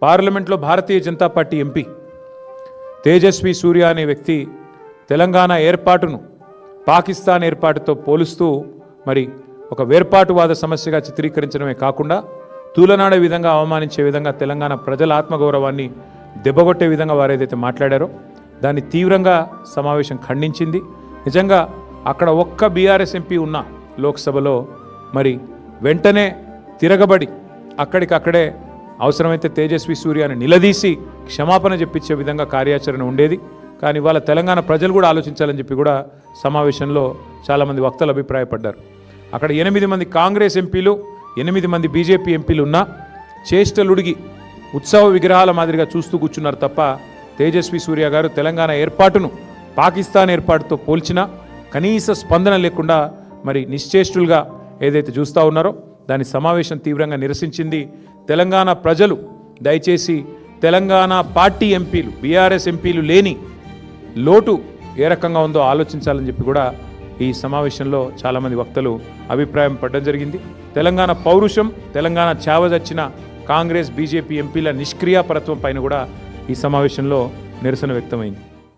పార్లమెంట్లో Bharatiya Janata party MP Tejaswi సూర్య అనే వ్యక్తి తెలంగాణ ఏర్పాటును పాకిస్తాన్ ఏర్పాటుతో పోలుస్తూ మరి ఒక వేర్పాటువాద సమస్యగా చిత్రీకరించడమే కాకుండా తూలనాడే విధంగా అవమానించే విధంగా తెలంగాణ ప్రజల ఆత్మగౌరవాన్ని దెబ్బగొట్టే విధంగా వారు ఏదైతే మాట్లాడారో దాన్ని తీవ్రంగా సమావేశం ఖండించింది. నిజంగా అక్కడ ఒక్క బీఆర్ఎస్ ఎంపీ ఉన్న లోక్సభలో మరి వెంటనే తిరగబడి అక్కడికక్కడే అవసరమైతే తేజస్వి సూర్యని నిలదీసి క్షమాపణ చెప్పించే విధంగా కార్యాచరణ ఉండేది. కానీ వాళ్ళ తెలంగాణ ప్రజలు కూడా ఆలోచించాలని చెప్పి కూడా సమావేశంలో చాలామంది వక్తలు అభిప్రాయపడ్డారు. అక్కడ 8 మంది కాంగ్రెస్ ఎంపీలు 8 మంది బీజేపీ ఎంపీలు ఉన్నా చేష్టలుడిగి ఉత్సవ విగ్రహాల మాదిరిగా చూస్తూ కూర్చున్నారు తప్ప తేజస్వి సూర్య గారు తెలంగాణ ఏర్పాటును పాకిస్తాన్ ఏర్పాటుతో పోల్చినా కనీస స్పందన లేకుండా మరి నిశ్చేష్టులుగా ఏదైతే చూస్తూ ఉన్నారో దాని సమావేశం తీవ్రంగా నిరసించింది. తెలంగాణ ప్రజలు దయచేసి తెలంగాణ పార్టీ ఎంపీలు బీఆర్ఎస్ ఎంపీలు లేని లోటు ఏ రకంగా ఉందో ఆలోచించాలని చెప్పి కూడా ఈ సమావేశంలో చాలామంది వక్తలు అభిప్రాయం పడడం జరిగింది. తెలంగాణ పౌరుషం తెలంగాణ చావదచ్చిన కాంగ్రెస్ బీజేపీ ఎంపీల నిష్క్రియాపరత్వం పైన కూడా ఈ సమావేశంలో నిరసన వ్యక్తమైంది.